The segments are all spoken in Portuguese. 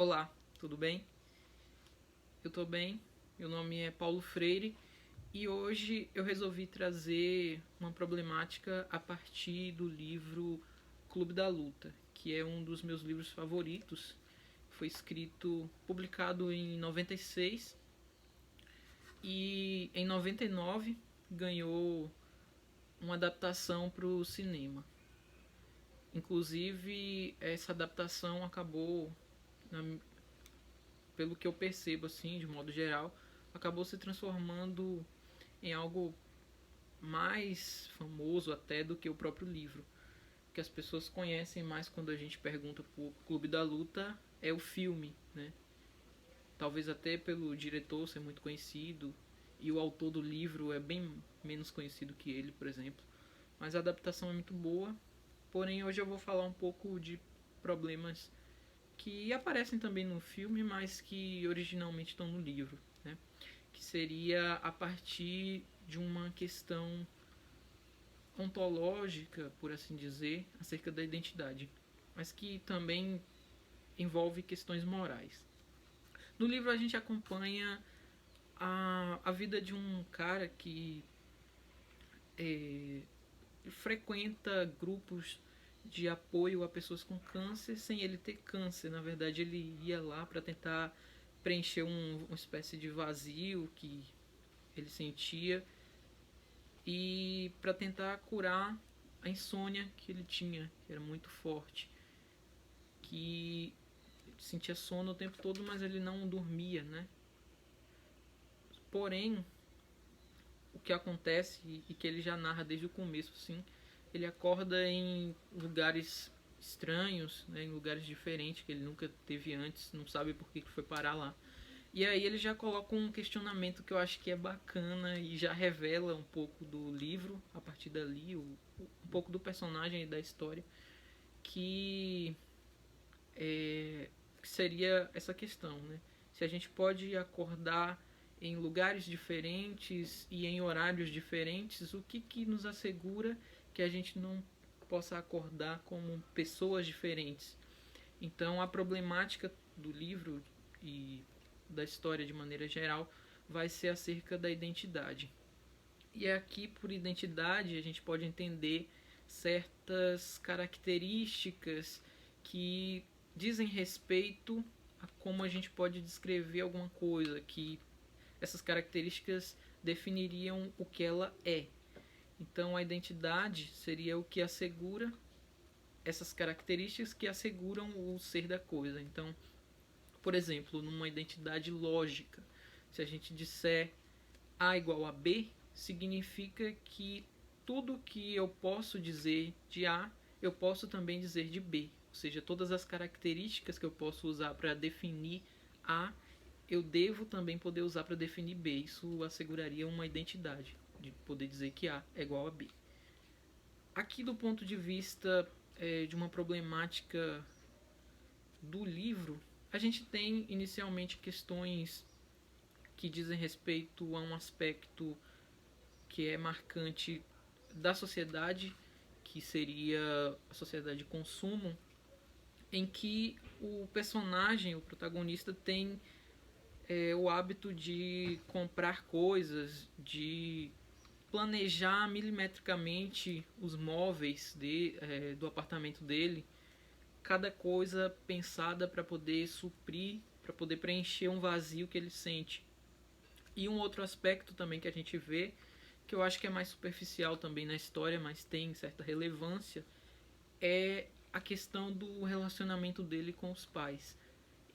Olá, tudo bem? Eu tô bem, meu nome é Paulo Freire e hoje eu resolvi trazer uma problemática a partir do livro Clube da Luta, que é um dos meus livros favoritos. Foi escrito, publicado em 96 e em 99 ganhou uma adaptação para o cinema. Inclusive, essa adaptação acabou, pelo que eu percebo assim, de modo geral, acabou se transformando em algo mais famoso até do que o próprio livro. O que as pessoas conhecem mais quando a gente pergunta pro Clube da Luta é o filme, né? Talvez até pelo diretor ser muito conhecido e o autor do livro é bem menos conhecido que ele, por exemplo. Mas a adaptação é muito boa. Porém, hoje eu vou falar um pouco de problemas que aparecem também no filme, mas que originalmente estão no livro, né? Que seria a partir de uma questão ontológica, por assim dizer, acerca da identidade, mas que também envolve questões morais. No livro a gente acompanha a vida de um cara que frequenta grupos de apoio a pessoas com câncer sem ele ter câncer. Na verdade, ele ia lá para tentar preencher uma espécie de vazio que ele sentia e para tentar curar a insônia que ele tinha, que era muito forte, que sentia sono o tempo todo, mas ele não dormia, né? Porém, o que acontece e que ele já narra desde o começo, assim, ele acorda em lugares estranhos, né, em lugares diferentes que ele nunca teve antes, não sabe por que foi parar lá. E aí ele já coloca um questionamento que eu acho que é bacana e já revela um pouco do livro a partir dali, um pouco do personagem e da história, que, que seria essa questão, né? Se a gente pode acordar em lugares diferentes e em horários diferentes, o que nos assegura que a gente não possa acordar como pessoas diferentes? Então, a problemática do livro e da história de maneira geral vai ser acerca da identidade. E aqui, por identidade, a gente pode entender certas características que dizem respeito a como a gente pode descrever alguma coisa, que essas características definiriam o que ela é. Então, a identidade seria o que assegura essas características que asseguram o ser da coisa. Então, por exemplo, numa identidade lógica, se a gente disser A igual a B, significa que tudo que eu posso dizer de A, eu posso também dizer de B. Ou seja, todas as características que eu posso usar para definir A, eu devo também poder usar para definir B. Isso asseguraria uma identidade, de poder dizer que A é igual a B. Aqui, do ponto de vista de uma problemática do livro, a gente tem inicialmente questões que dizem respeito a um aspecto que é marcante da sociedade, que seria a sociedade de consumo, em que o personagem, o protagonista, tem o hábito de comprar coisas, de planejar milimetricamente os móveis do apartamento dele, cada coisa pensada para poder suprir, para poder preencher um vazio que ele sente. E um outro aspecto também que a gente vê, que eu acho que é mais superficial também na história, mas tem certa relevância, é a questão do relacionamento dele com os pais.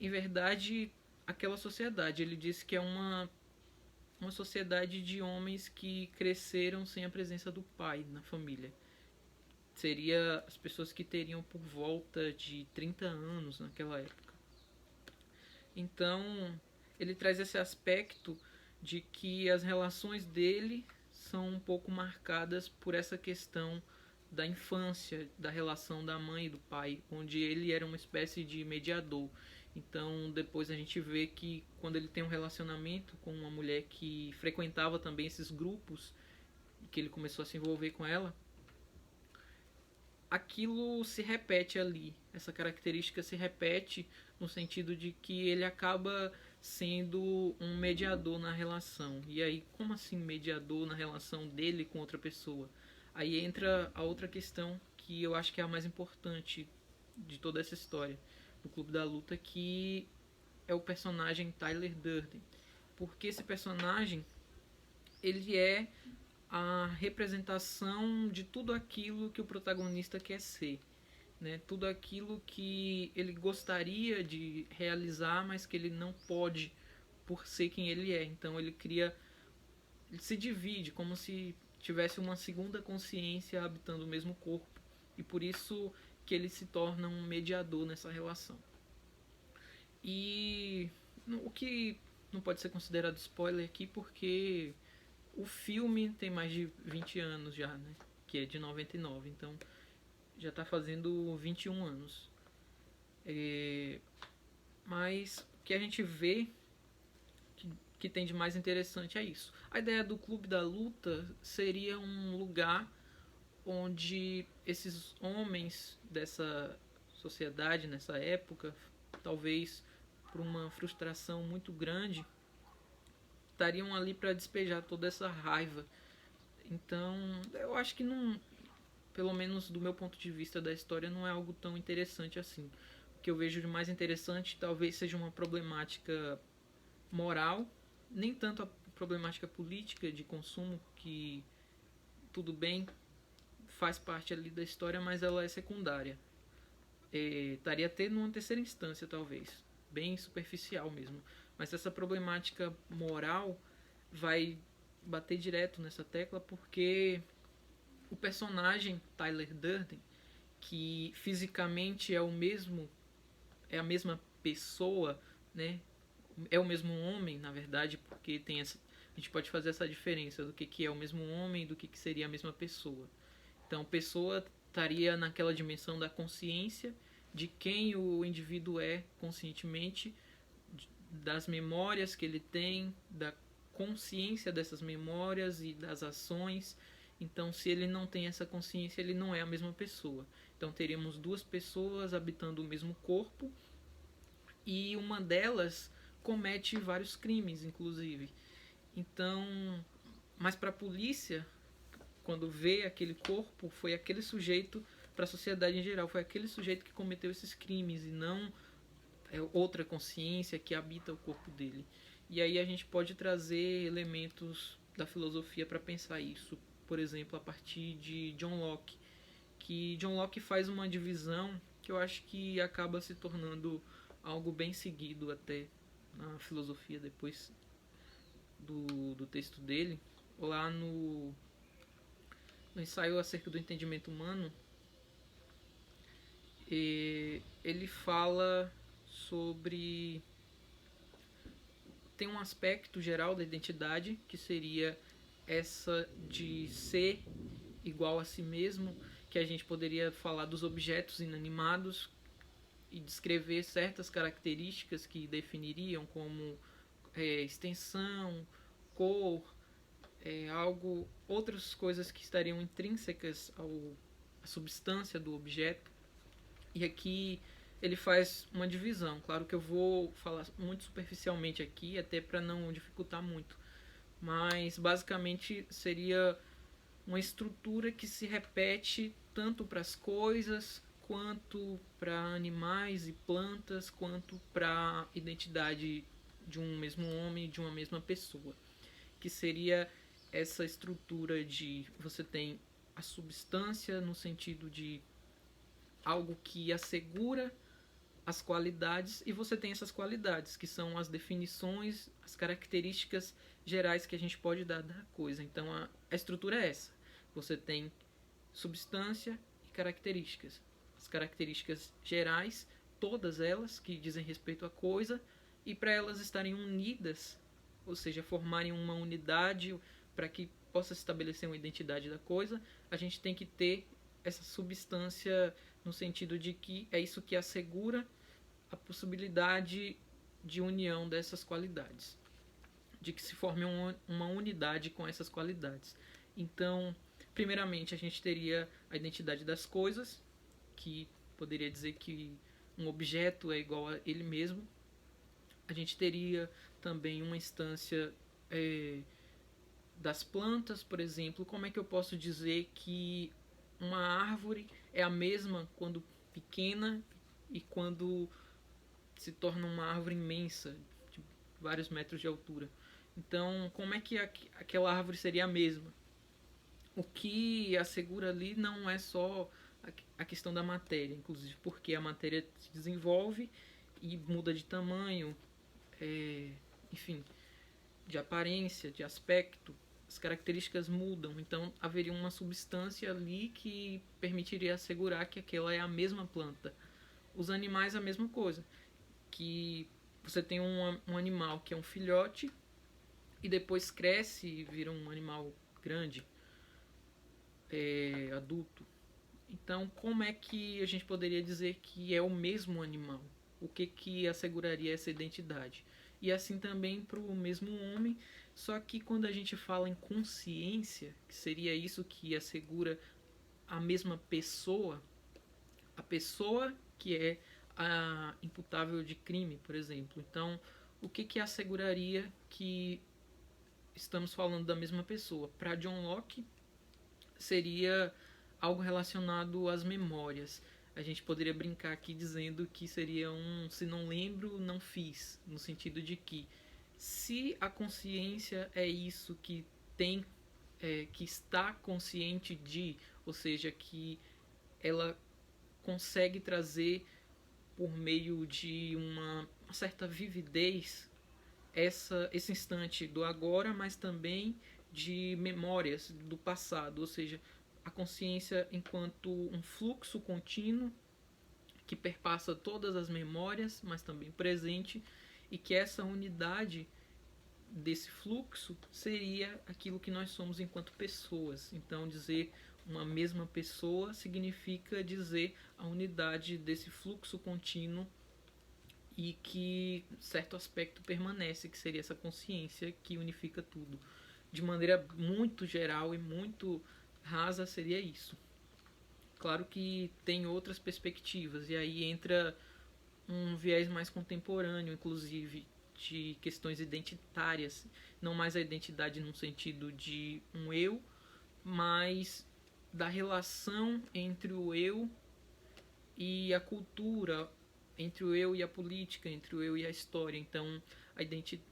Em verdade, aquela sociedade, ele disse que é uma sociedade de homens que cresceram sem a presença do pai na família. Seria as pessoas que teriam por volta de 30 anos naquela época. Então, ele traz esse aspecto de que as relações dele são um pouco marcadas por essa questão da infância, da relação da mãe e do pai, onde ele era uma espécie de mediador. Então, depois a gente vê que quando ele tem um relacionamento com uma mulher que frequentava também esses grupos, que ele começou a se envolver com ela, aquilo se repete ali. Essa característica se repete no sentido de que ele acaba sendo um mediador na relação. E aí, como assim mediador na relação dele com outra pessoa? Aí entra a outra questão que eu acho que é a mais importante de toda essa história do Clube da Luta, que é o personagem Tyler Durden. Porque esse personagem, ele é a representação de tudo aquilo que o protagonista quer ser, né? Tudo aquilo que ele gostaria de realizar, mas que ele não pode por ser quem ele é. Então ele cria, ele se divide como se tivesse uma segunda consciência habitando o mesmo corpo, e por isso que ele se torna um mediador nessa relação. E o que não pode ser considerado spoiler aqui, porque o filme tem mais de 20 anos já, né? Que é de 99, então já está fazendo 21 anos. Mas o que a gente vê que tem de mais interessante é isso. A ideia do Clube da Luta seria um lugar onde esses homens dessa sociedade, nessa época, talvez por uma frustração muito grande, estariam ali para despejar toda essa raiva. Então, eu acho que não, pelo menos do meu ponto de vista da história, não é algo tão interessante assim. O que eu vejo de mais interessante talvez seja uma problemática moral, nem tanto a problemática política de consumo, que tudo bem, faz parte ali da história, mas ela é secundária. Estaria até numa terceira instância, talvez, bem superficial mesmo. Mas essa problemática moral vai bater direto nessa tecla, porque o personagem Tyler Durden, que fisicamente é o mesmo, é a mesma pessoa, né? É o mesmo homem, na verdade, porque tem essa, a gente pode fazer essa diferença do que é o mesmo homem e do que seria a mesma pessoa. Então, pessoa estaria naquela dimensão da consciência de quem o indivíduo é conscientemente, das memórias que ele tem, da consciência dessas memórias e das ações. Então, se ele não tem essa consciência, ele não é a mesma pessoa. Então, teríamos duas pessoas habitando o mesmo corpo, e uma delas comete vários crimes, inclusive. Então, mas para a polícia, quando vê aquele corpo, foi aquele sujeito, para a sociedade em geral, foi aquele sujeito que cometeu esses crimes, e não outra consciência que habita o corpo dele. E aí a gente pode trazer elementos da filosofia para pensar isso. Por exemplo, a partir de John Locke, que John Locke faz uma divisão que eu acho que acaba se tornando algo bem seguido até na filosofia depois do texto dele, lá no ensaio acerca do entendimento humano. Ele fala sobre, tem um aspecto geral da identidade que seria essa de ser igual a si mesmo, que a gente poderia falar dos objetos inanimados e descrever certas características que definiriam, como extensão, cor, algo, outras coisas que estariam intrínsecas à substância do objeto. E aqui ele faz uma divisão. Claro que eu vou falar muito superficialmente aqui, até para não dificultar muito. Mas basicamente seria uma estrutura que se repete tanto para as coisas, quanto para animais e plantas, quanto para a identidade de um mesmo homem, de uma mesma pessoa. Que seria essa estrutura de você tem a substância no sentido de algo que assegura as qualidades, e você tem essas qualidades, que são as definições, as características gerais que a gente pode dar da coisa. Então a estrutura é essa. Você tem substância e características. As características gerais, todas elas que dizem respeito à coisa, e para elas estarem unidas, ou seja, formarem uma unidade para que possa se estabelecer uma identidade da coisa, a gente tem que ter essa substância no sentido de que é isso que assegura a possibilidade de união dessas qualidades, de que se forme uma unidade com essas qualidades. Então, primeiramente, a gente teria a identidade das coisas, que poderia dizer que um objeto é igual a ele mesmo. A gente teria também uma instância das plantas, por exemplo. Como é que eu posso dizer que uma árvore é a mesma quando pequena e quando se torna uma árvore imensa, de vários metros de altura? Então, como é que aquela árvore seria a mesma? O que assegura ali não é só a questão da matéria, inclusive porque a matéria se desenvolve e muda de tamanho, enfim, de aparência, de aspecto, as características mudam, então haveria uma substância ali que permitiria assegurar que aquela é a mesma planta. Os animais a mesma coisa, que você tem um animal que é um filhote e depois cresce e vira um animal grande, adulto. Então, como é que a gente poderia dizer que é o mesmo animal? O que asseguraria essa identidade? E assim também para o mesmo homem, só que quando a gente fala em consciência, que seria isso que assegura a mesma pessoa, a pessoa que é a imputável de crime, por exemplo. Então, o que asseguraria que estamos falando da mesma pessoa? Para John Locke, seria algo relacionado às memórias. A gente poderia brincar aqui dizendo que seria se não lembro, não fiz, no sentido de que se a consciência é isso que tem, que está consciente de, ou seja, que ela consegue trazer por meio de uma certa vividez esse instante do agora, mas também de memórias do passado, ou seja, a consciência enquanto um fluxo contínuo que perpassa todas as memórias, mas também presente, e que essa unidade desse fluxo seria aquilo que nós somos enquanto pessoas. Então, dizer uma mesma pessoa significa dizer a unidade desse fluxo contínuo e que certo aspecto permanece, que seria essa consciência que unifica tudo. De maneira muito geral e muito rasa, seria isso. Claro que tem outras perspectivas, e aí entra um viés mais contemporâneo, inclusive, de questões identitárias, não mais a identidade num sentido de um eu, mas da relação entre o eu e a cultura, entre o eu e a política, entre o eu e a história. Então,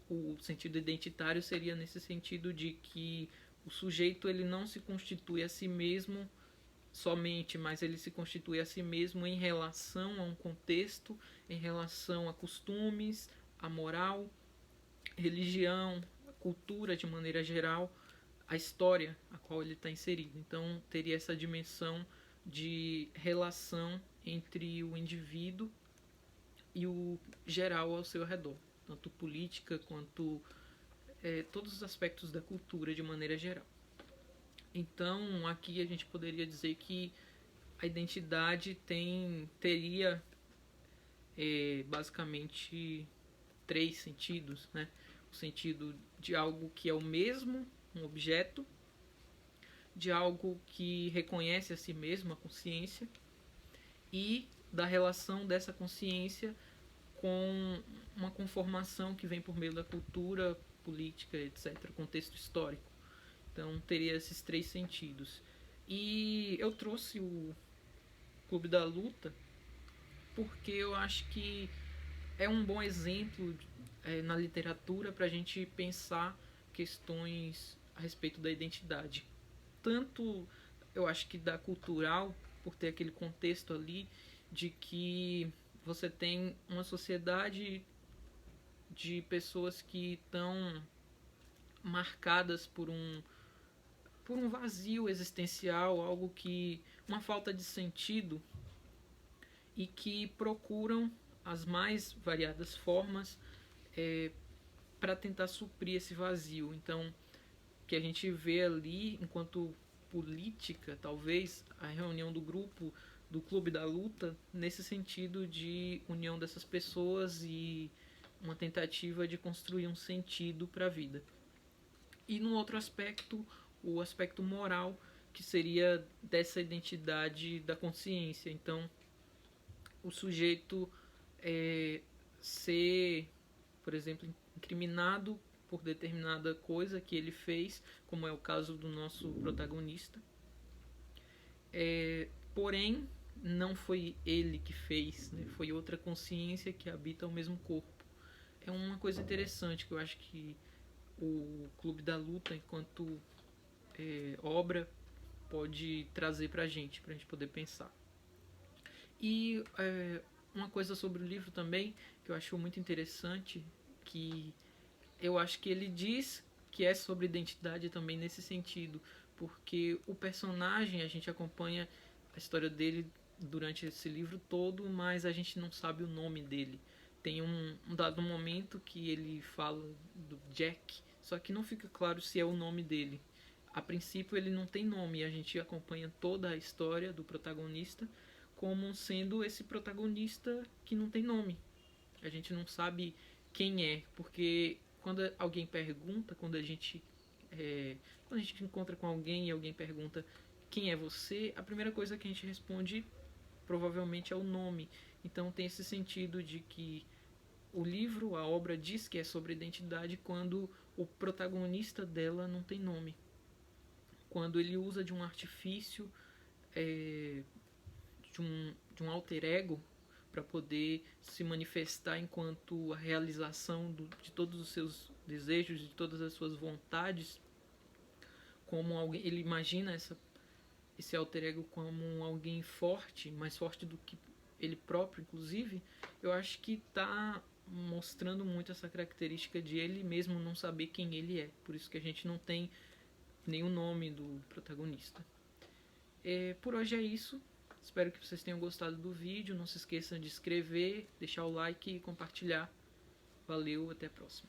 o sentido identitário seria nesse sentido de que o sujeito ele não se constitui a si mesmo somente, mas ele se constitui a si mesmo em relação a um contexto, em relação a costumes, a moral, religião, a cultura de maneira geral, a história a qual ele está inserido. Então teria essa dimensão de relação entre o indivíduo e o geral ao seu redor, tanto política quanto todos os aspectos da cultura de maneira geral. Então, aqui a gente poderia dizer que a identidade teria basicamente três sentidos, né? O sentido de algo que é o mesmo, um objeto, de algo que reconhece a si mesmo, a consciência, e da relação dessa consciência com uma conformação que vem por meio da cultura, política, etc., contexto histórico. Então teria esses três sentidos. E eu trouxe o Clube da Luta porque eu acho que é um bom exemplo na literatura para a gente pensar questões a respeito da identidade. Tanto eu acho que da cultural, por ter aquele contexto ali de que você tem uma sociedade de pessoas que estão marcadas por um vazio existencial, algo que uma falta de sentido, e que procuram as mais variadas formas para tentar suprir esse vazio. Então, o que a gente vê ali enquanto política, talvez a reunião do grupo do Clube da Luta, nesse sentido de união dessas pessoas e uma tentativa de construir um sentido para a vida. E no outro aspecto, o aspecto moral, que seria dessa identidade da consciência. Então, o sujeito ser, por exemplo, incriminado por determinada coisa que ele fez, como é o caso do nosso protagonista. Porém, não foi ele que fez, né? Foi outra consciência que habita o mesmo corpo. É uma coisa interessante que eu acho que o Clube da Luta, enquanto obra, pode trazer pra gente poder pensar. E uma coisa sobre o livro também, que eu acho muito interessante, que eu acho que ele diz que é sobre identidade também nesse sentido, porque o personagem, a gente acompanha a história dele durante esse livro todo, mas a gente não sabe o nome dele. Tem um dado momento que ele fala do Jack, só que não fica claro se é o nome dele. A princípio ele não tem nome, e a gente acompanha toda a história do protagonista como sendo esse protagonista que não tem nome. A gente não sabe quem é, porque quando alguém pergunta, quando a gente encontra com alguém e alguém pergunta quem é você, a primeira coisa que a gente responde provavelmente é o nome. Então tem esse sentido de que o livro, a obra diz que é sobre identidade quando o protagonista dela não tem nome. Quando ele usa de um artifício, de um alter ego, para poder se manifestar enquanto a realização de todos os seus desejos, de todas as suas vontades, como alguém, ele imagina esse alter ego como alguém forte, mais forte do que ele próprio, inclusive. Eu acho que está mostrando muito essa característica de ele mesmo não saber quem ele é. Por isso que a gente não tem nenhum nome do protagonista. Por hoje é isso. Espero que vocês tenham gostado do vídeo. Não se esqueçam de inscrever, deixar o like e compartilhar. Valeu, até a próxima.